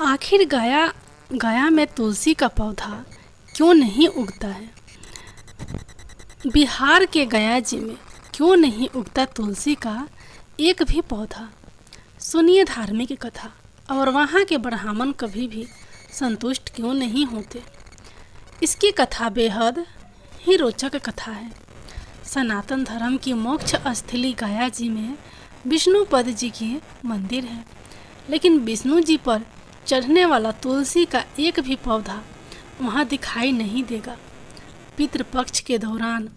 आखिर गया गया में तुलसी का पौधा क्यों नहीं उगता है? बिहार के गया जी में क्यों नहीं उगता तुलसी का एक भी पौधा? सुनिए धार्मिक कथा। और वहाँ के ब्राह्मण कभी भी संतुष्ट क्यों नहीं होते? इसकी कथा बेहद ही रोचक कथा है। सनातन धर्म की मोक्ष स्थली गया जी में विष्णुपद जी की मंदिर है, लेकिन विष्णु जी पर चढ़ने वाला तुलसी का एक भी पौधा वहाँ दिखाई नहीं देगा। पितृपक्ष के दौरान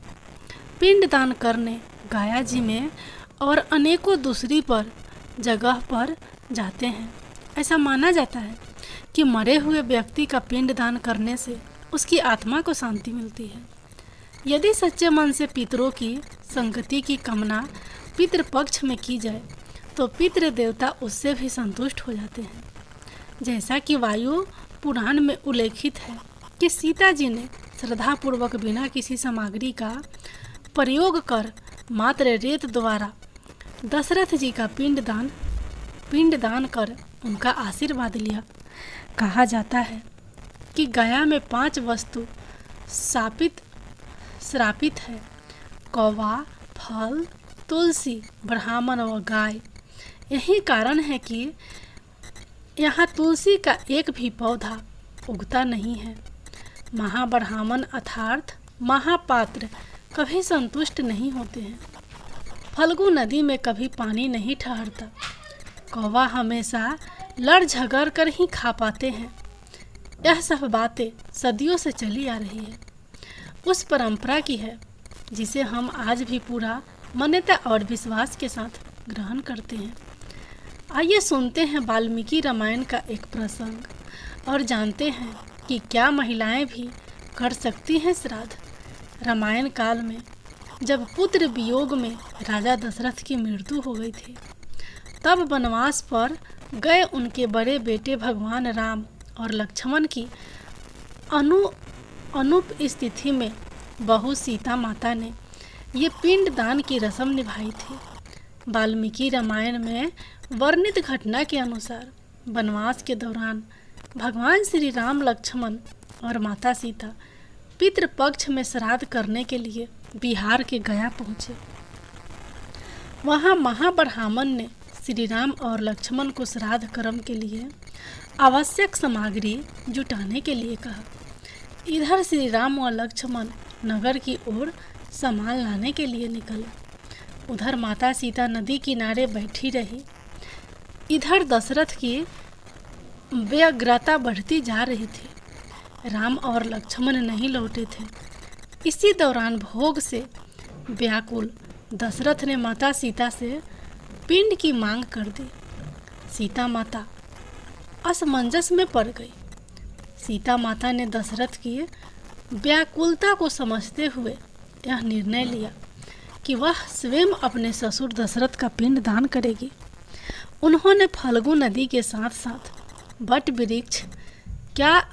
पिंडदान करने गया जी में और अनेकों दूसरी पर जगह पर जाते हैं। ऐसा माना जाता है कि मरे हुए व्यक्ति का पिंडदान करने से उसकी आत्मा को शांति मिलती है। यदि सच्चे मन से पितरों की संगति की कामना पितृपक्ष में की जाए तो पितृ देवता उससे भी संतुष्ट हो जाते हैं। जैसा कि वायु पुराण में उल्लेखित है कि सीता जी ने श्रद्धापूर्वक बिना किसी सामग्री का प्रयोग कर मात्र रेत द्वारा दशरथ जी का पिंडदान कर उनका आशीर्वाद लिया। कहा जाता है कि गया में 5 वस्तु श्रापित है: कौवा, फल, तुलसी, ब्राह्मण व गाय। यही कारण है कि यहाँ तुलसी का एक भी पौधा उगता नहीं है। महाब्राह्मण अर्थात महापात्र कभी संतुष्ट नहीं होते हैं। फल्गु नदी में कभी पानी नहीं ठहरता। कौवा हमेशा लड़ झगड़ कर ही खा पाते हैं। यह सब बातें सदियों से चली आ रही है, उस परंपरा की है जिसे हम आज भी पूरा मान्यता और विश्वास के साथ ग्रहण करते हैं। आइए सुनते हैं वाल्मीकि रामायण का एक प्रसंग और जानते हैं कि क्या महिलाएं भी कर सकती हैं श्राद्ध। रामायण काल में जब पुत्र वियोग में राजा दशरथ की मृत्यु हो गई थी, तब वनवास पर गए उनके बड़े बेटे भगवान राम और लक्ष्मण की अनुप स्थिति में बहू सीता माता ने ये पिंडदान की रस्म निभाई थी। वाल्मीकि रामायण में वर्णित घटना के अनुसार वनवास के दौरान भगवान श्री राम, लक्ष्मण और माता सीता पितृपक्ष में श्राद्ध करने के लिए बिहार के गया पहुँचे। वहाँ महाब्राह्मण ने श्री राम और लक्ष्मण को श्राद्ध कर्म के लिए आवश्यक सामग्री जुटाने के लिए कहा। इधर श्री राम और लक्ष्मण नगर की ओर सामान लाने के लिए निकले। उधर माता सीता नदी किनारे बैठी रही। इधर दशरथ की व्यग्रता बढ़ती जा रही थी। राम और लक्ष्मण नहीं लौटे थे। इसी दौरान भोग से व्याकुल दशरथ ने माता सीता से पिंड की मांग कर दी। सीता माता असमंजस में पड़ गई। सीता माता ने दशरथ की व्याकुलता को समझते हुए यह निर्णय लिया कि वह स्वयं अपने ससुर दशरथ का पिंड दान करेगी। उन्होंने फल्गु नदी के साथ साथ वट वृक्ष, क्या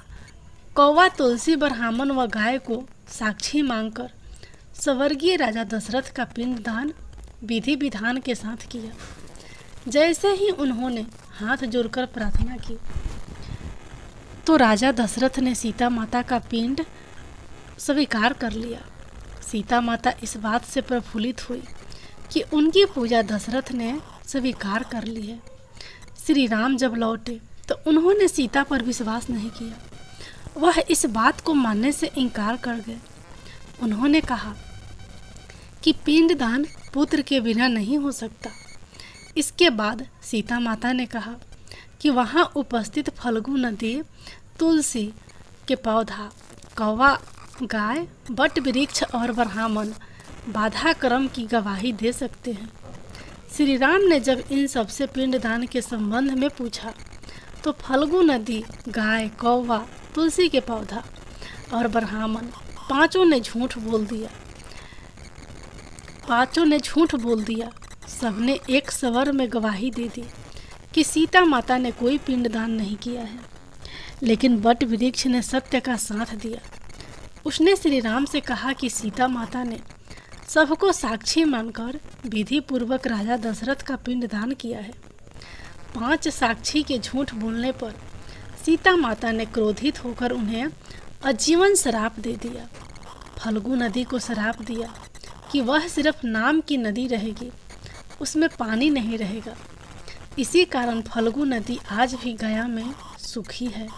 कौवा, तुलसी, ब्राह्मण व गाय को साक्षी मांगकर स्वर्गीय राजा दशरथ का पिंड दान विधि विधान के साथ किया। जैसे ही उन्होंने हाथ जोड़कर प्रार्थना की तो राजा दशरथ ने सीता माता का पिंड स्वीकार कर लिया। सीता माता इस बात से प्रफुल्लित हुई कि उनकी पूजा दशरथ ने स्वीकार कर ली है। श्री राम जब लौटे तो उन्होंने सीता पर विश्वास नहीं किया। वह इस बात को मानने से इनकार कर गए। उन्होंने कहा कि पिंडदान पुत्र के बिना नहीं हो सकता। इसके बाद सीता माता ने कहा कि वहाँ उपस्थित फल्गु नदी, तुलसी के पौधा, कौवा, गाय, वट वृक्ष और ब्राह्मण बाधा कर्म की गवाही दे सकते हैं। श्री राम ने जब इन सबसे पिंडदान के संबंध में पूछा तो फल्गु नदी, गाय, कौवा, तुलसी के पौधा और ब्राह्मण पांचों ने झूठ बोल दिया। सबने एक स्वर में गवाही दे दी कि सीता माता ने कोई पिंडदान नहीं किया है। लेकिन वट वृक्ष ने सत्य का साथ दिया। उसने श्री राम से कहा कि सीता माता ने सबको साक्षी मानकर विधि पूर्वक राजा दशरथ का पिंडदान किया है। 5 साक्षी के झूठ बोलने पर सीता माता ने क्रोधित होकर उन्हें आजीवन श्राप दे दिया। फल्गु नदी को श्राप दिया कि वह सिर्फ नाम की नदी रहेगी, उसमें पानी नहीं रहेगा। इसी कारण फल्गु नदी आज भी गया में सूखी है।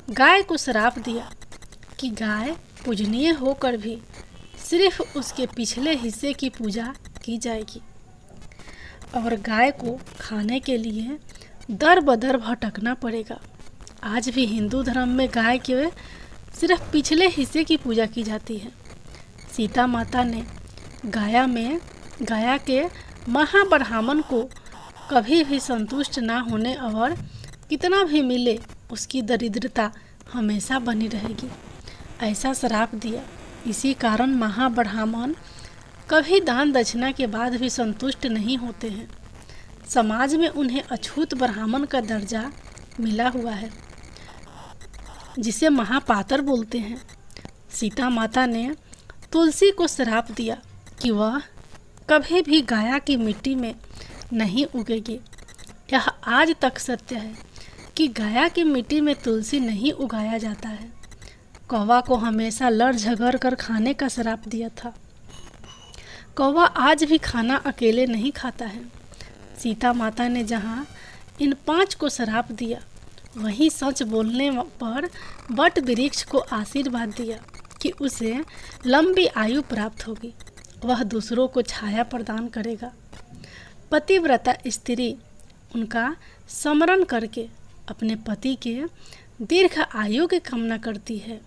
गाय को श्राप दिया कि गाय पूजनीय होकर भी सिर्फ उसके पिछले हिस्से की पूजा की जाएगी और गाय को खाने के लिए दर बदर भटकना पड़ेगा। आज भी हिंदू धर्म में गाय के सिर्फ पिछले हिस्से की पूजा की जाती है। सीता माता ने गाया के महाब्राह्मण को कभी भी संतुष्ट ना होने और कितना भी मिले उसकी दरिद्रता हमेशा बनी रहेगी, ऐसा श्राप दिया। इसी कारण महाब्राह्मण कभी दान दक्षिणा के बाद भी संतुष्ट नहीं होते हैं। समाज में उन्हें अछूत ब्राह्मण का दर्जा मिला हुआ है, जिसे महापातर बोलते हैं। सीता माता ने तुलसी को श्राप दिया कि वह कभी भी गाया की मिट्टी में नहीं उगेगी। यह आज तक सत्य है कि गाया की मिट्टी में तुलसी नहीं उगाया जाता है। कौवा को हमेशा लड़ झगड़ कर खाने का श्राप दिया था। कौवा आज भी खाना अकेले नहीं खाता है। सीता माता ने जहाँ इन 5 को श्राप दिया, वहीं सच बोलने पर वट वृक्ष को आशीर्वाद दिया कि उसे लंबी आयु प्राप्त होगी, वह दूसरों को छाया प्रदान करेगा। पतिव्रता स्त्री उनका स्मरण करके अपने पति के दीर्घ आयु की कामना करती है।